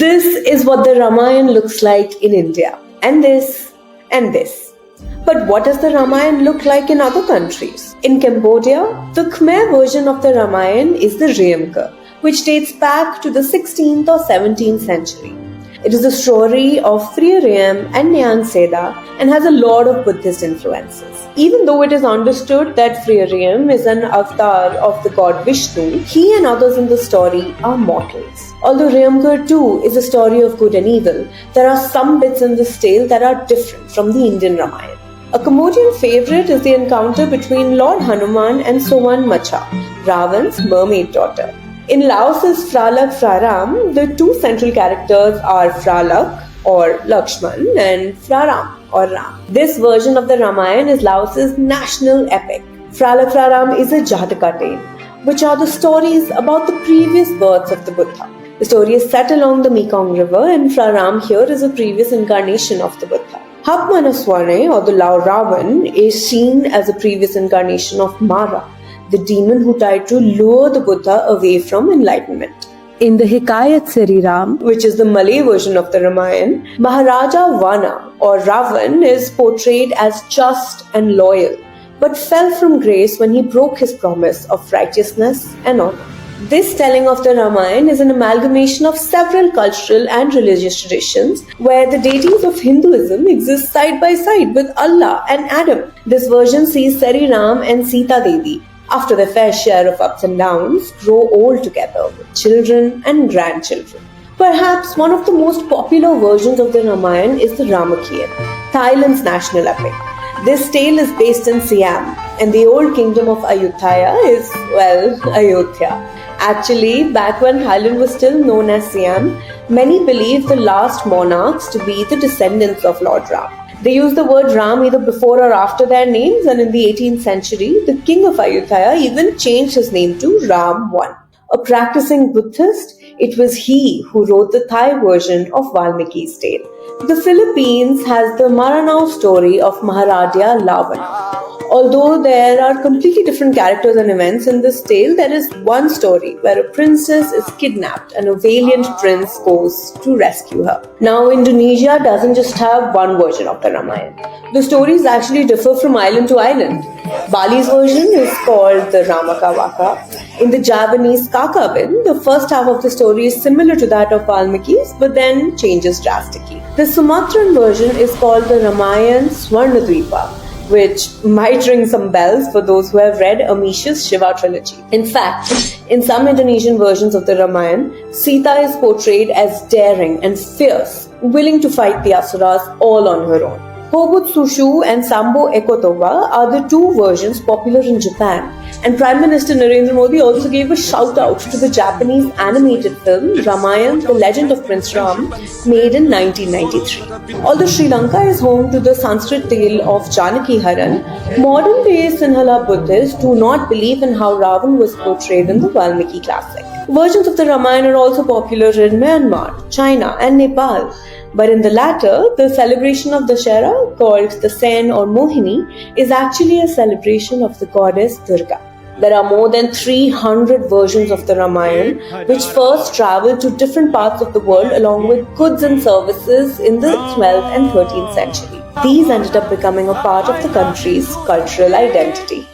This is what the Ramayan looks like in India, and this, and this. But what does the Ramayan look like in other countries? In Cambodia, the Khmer version of the Ramayan is the Riyamka, which dates back to the 16th or 17th century. It is the story of Phra Riyam and Nyan Seda and has a lot of Buddhist influences. Even though it is understood that Phra Riyam is an avatar of the god Vishnu, he and others in the story are mortals. Although Riyamka too is a story of good and evil, there are some bits in this tale that are different from the Indian Ramayan. A Cambodian favorite is the encounter between Lord Hanuman and Sowan Macha, Ravan's mermaid daughter. In Laos's Fralak Fraram, the two central characters are Fralak or Lakshman and Fraram or Ram. This version of the Ramayan is Laos's national epic. Fralak Fraram is a Jataka tale, which are the stories about the previous births of the Buddha. The story is set along the Mekong River, and Fraram here is a previous incarnation of the Buddha. Hapmanaswane or the Lao Ravan is seen as a previous incarnation of Mara, the demon who tried to lure the Buddha away from enlightenment. In the Hikayat Sri Ram, which is the Malay version of the Ramayan, Maharaja Vana or Ravan is portrayed as just and loyal, but fell from grace when he broke his promise of righteousness and honor. This telling of the Ramayan is an amalgamation of several cultural and religious traditions where the deities of Hinduism exist side by side with Allah and Adam. This version sees Sri Ram and Sita Devi, after their fair share of ups and downs, grow old together with children and grandchildren. Perhaps one of the most popular versions of the Ramayan is the Ramakien, Thailand's national epic. This tale is based in Siam, and the old kingdom of Ayutthaya is, Ayodhya. Actually, back when Thailand was still known as Siam, many believed the last monarchs to be the descendants of Lord Ram. They used the word Ram either before or after their names, and in the 18th century, the king of Ayutthaya even changed his name to Ram I. A practicing Buddhist, it was he who wrote the Thai version of Valmiki's tale. The Philippines has the Maranao story of Maharadya Lavana. Although there are completely different characters and events in this tale, there is one story where a princess is kidnapped and a valiant prince goes to rescue her. Now, Indonesia doesn't just have one version of the Ramayan. The stories actually differ from island to island. Bali's version is called the Ramakawaka. In the Javanese Kakavin, the first half of the story is similar to that of Valmiki's, but then changes drastically. The Sumatran version is called the Ramayan Swarnadvipa, which might ring some bells for those who have read Amish's Shiva trilogy. In fact, in some Indonesian versions of the Ramayan, Sita is portrayed as daring and fierce, willing to fight the Asuras all on her own. Hobut Sushu and Sambo Ekotoba are the two versions popular in Japan, and Prime Minister Narendra Modi also gave a shout-out to the Japanese animated film Ramayan, The Legend of Prince Ram, made in 1993. Although Sri Lanka is home to the Sanskrit tale of Janaki Haran, modern-day Sinhala Buddhists do not believe in how Ravan was portrayed in the Valmiki classic. Versions of the Ramayana are also popular in Myanmar, China, and Nepal. But in the latter, the celebration of Dashera, called the Sen or Mohini, is actually a celebration of the goddess Durga. There are more than 300 versions of the Ramayan, which first traveled to different parts of the world along with goods and services in the 12th and 13th century. These ended up becoming a part of the country's cultural identity.